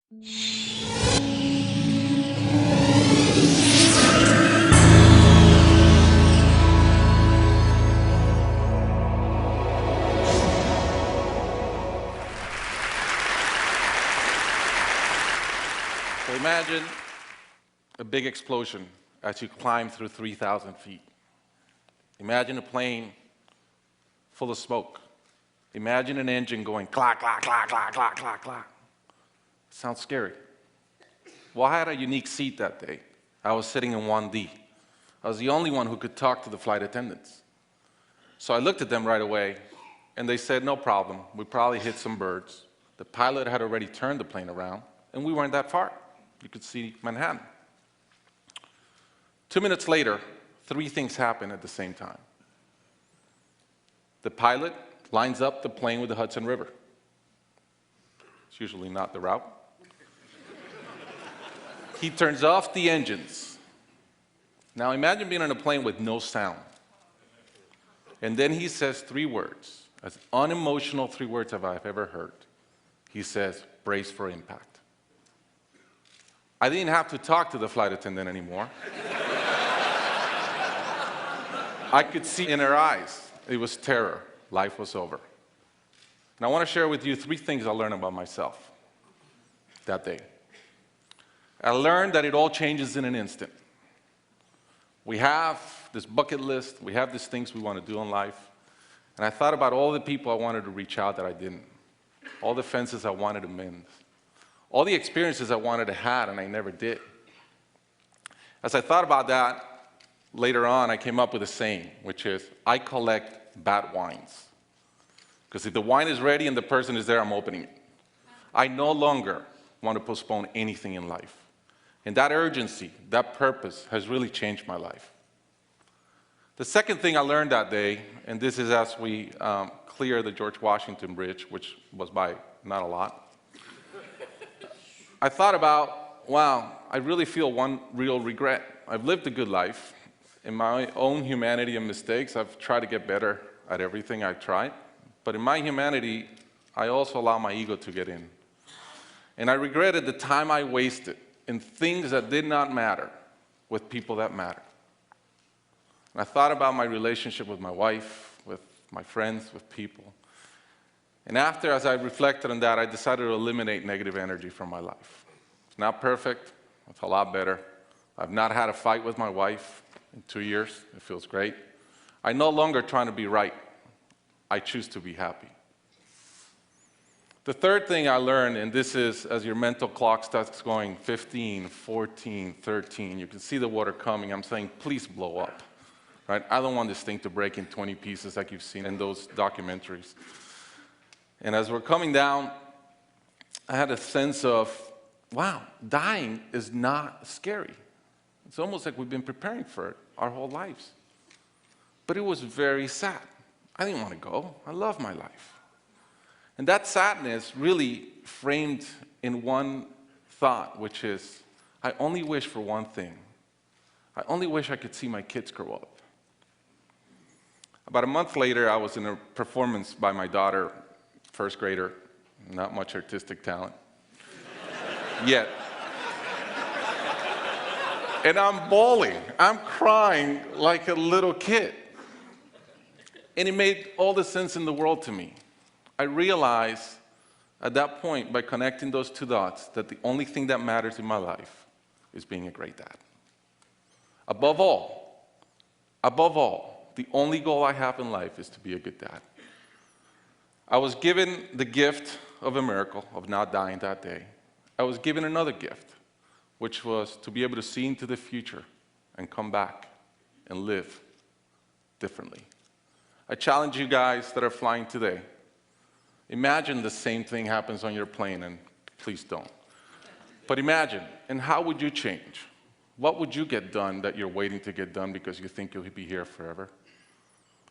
So imagine a big explosion as you climb through 3,000 feet. Imagine a plane full of smoke. Imagine an engine going clack, clack, clack, clack, clack, clack, clack. Sounds scary. Well, I had a unique seat that day. I was sitting in 1D. I was the only one who could talk to the flight attendants. So I looked at them right away, and they said, no problem. We probably hit some birds. The pilot had already turned the plane around, and we weren't that far. You could see Manhattan. 2 minutes later, 3 things happened at the same time. The pilot lines up the plane with the Hudson River. It's usually not the route. He turns off the engines. Now imagine being on a plane with no sound. And then he says 3 words, as unemotional 3 words as I've ever heard. He says, brace for impact. I didn't have to talk to the flight attendant anymore. I could see in her eyes, it was terror. Life was over. And I want to share with you 3 things I learned about myself that day. I learned that it all changes in an instant. We have this bucket list, we have these things we want to do in life, and I thought about all the people I wanted to reach out that I didn't, all the fences I wanted to mend, all the experiences I wanted to have and I never did. As I thought about that, later on I came up with a saying, which is, I collect bad wines. Because if the wine is ready and the person is there, I'm opening it. I no longer want to postpone anything in life. And that urgency, that purpose has really changed my life. The second thing I learned that day, and this is as we clear the George Washington Bridge, which was by not a lot, I thought about, wow, I really feel one real regret. I've lived a good life. In my own humanity and mistakes, I've tried to get better at everything I've tried. But in my humanity, I also allow my ego to get in. And I regretted the time I wasted in things that did not matter with people that matter. And I thought about my relationship with my wife, with my friends, with people. And after, as I reflected on that, I decided to eliminate negative energy from my life. It's not perfect. It's a lot better. I've not had a fight with my wife in 2 years. It feels great. I'm no longer trying to be right. I choose to be happy. The third thing I learned, and this is as your mental clock starts going 15, 14, 13, you can see the water coming. I'm saying, please blow up. Right? I don't want this thing to break in 20 pieces like you've seen in those documentaries. And as we're coming down, I had a sense of, wow, dying is not scary. It's almost like we've been preparing for it our whole lives. But it was very sad. I didn't want to go. I love my life. And that sadness really framed in one thought, which is, I only wish for one thing. I only wish I could see my kids grow up. About a month later, I was in a performance by my daughter, first grader, not much artistic talent, yet. And I'm bawling, I'm crying like a little kid. And it made all the sense in the world to me. I realized at that point, by connecting those 2 dots, that the only thing that matters in my life is being a great dad. Above all, the only goal I have in life is to be a good dad. I was given the gift of a miracle of not dying that day. I was given another gift, which was to be able to see into the future and come back and live differently. I challenge you guys that are flying today. Imagine the same thing happens on your plane, and please don't. But imagine, and how would you change? What would you get done that you're waiting to get done because you think you'll be here forever?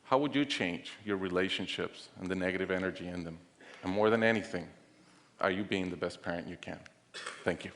How would you change your relationships and the negative energy in them? And more than anything, are you being the best parent you can? Thank you.